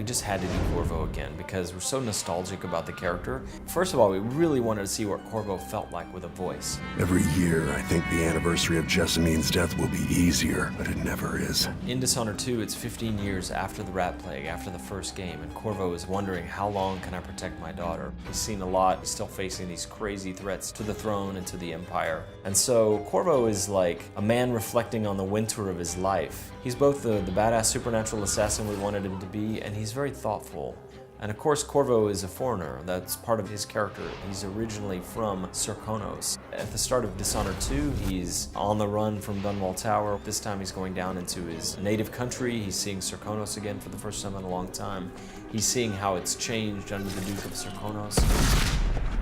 we just had to do Corvo again because we're so nostalgic about the character. First of all, we really wanted to see what Corvo felt like with a voice. Every year, I think the anniversary of Jessamine's death will be easier, but it never is. In Dishonored 2, it's 15 years after the rat plague, after the first game, and Corvo is wondering, how long can I protect my daughter? He's seen a lot, he's still facing these crazy threats to the throne and to the Empire. And so Corvo is like a man reflecting on the winter of his life. He's both the badass supernatural assassin we wanted him to be, and he's very thoughtful. And of course, Corvo is a foreigner. That's part of his character. He's originally from Serkonos. At the start of Dishonored 2, he's on the run from Dunwall Tower. This time he's going down into his native country. He's seeing Serkonos again for the first time in a long time. He's seeing how it's changed under the Duke of Serkonos.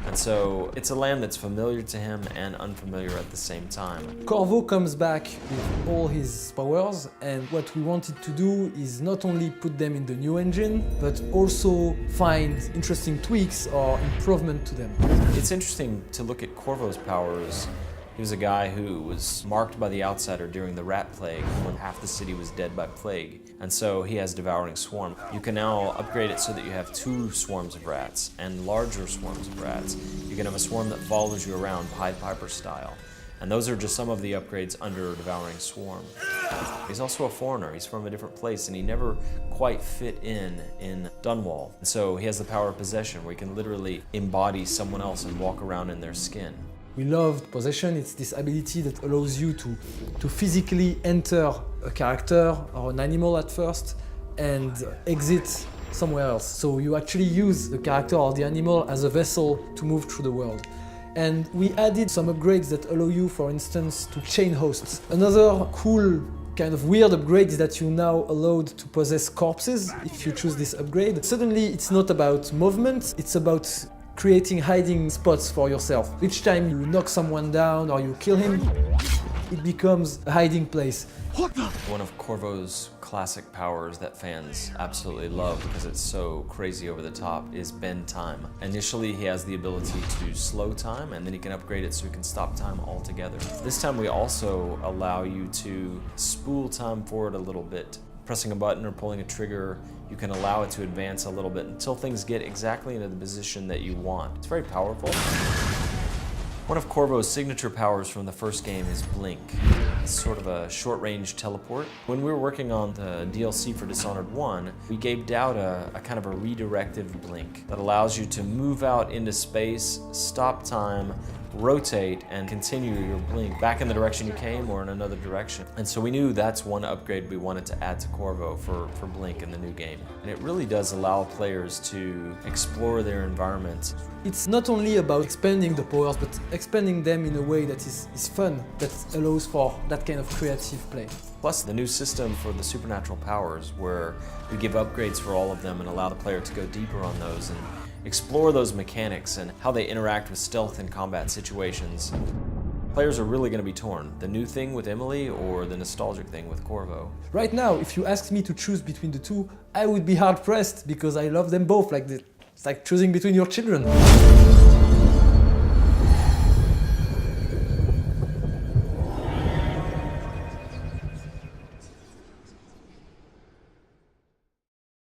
And so it's a land that's familiar to him and unfamiliar at the same time. Corvo comes back with all his powers, and what we wanted to do is not only put them in the new engine, but also find interesting tweaks or improvement to them. It's interesting to look at Corvo's powers. He was a guy who was marked by the Outsider during the rat plague when half the city was dead by plague. And so he has Devouring Swarm. You can now upgrade it so that you have 2 swarms of rats and larger swarms of rats. You can have a swarm that follows you around, Pied Piper style. And those are just some of the upgrades under Devouring Swarm. He's also a foreigner. He's from a different place and he never quite fit in Dunwall. And so he has the power of possession where he can literally embody someone else and walk around in their skin. We loved Possession. It's this ability that allows you to physically enter a character or an animal at first and exit somewhere else. So you actually use the character or the animal as a vessel to move through the world. And we added some upgrades that allow you, for instance, to chain hosts. Another cool kind of weird upgrade is that you're now allowed to possess corpses if you choose this upgrade. Suddenly it's not about movement, it's about creating hiding spots for yourself. Each time you knock someone down or you kill him, it becomes a hiding place. What the? One of Corvo's classic powers that fans absolutely love because it's so crazy over the top is bend time. Initially, he has the ability to slow time, and then he can upgrade it so he can stop time altogether. This time we also allow you to spool time forward a little bit. Pressing a button or pulling a trigger, you can allow it to advance a little bit until things get exactly into the position that you want. It's very powerful. One of Corvo's signature powers from the first game is Blink. It's sort of a short-range teleport. When we were working on the DLC for Dishonored 1, we gave Dowd a kind of a redirective blink that allows you to move out into space, stop time, rotate, and continue your blink back in the direction you came or in another direction. And so we knew that's one upgrade we wanted to add to Corvo for Blink in the new game. And it really does allow players to explore their environment. It's not only about expanding the powers, but expanding them in a way that is fun, that allows for that kind of creative play. Plus the new system for the supernatural powers where we give upgrades for all of them and allow the player to go deeper on those and explore those mechanics and how they interact with stealth and combat situations. Players are really going to be torn. The new thing with Emily or the nostalgic thing with Corvo. Right now, if you asked me to choose between the two, I would be hard pressed because I love them both. It's like choosing between your children.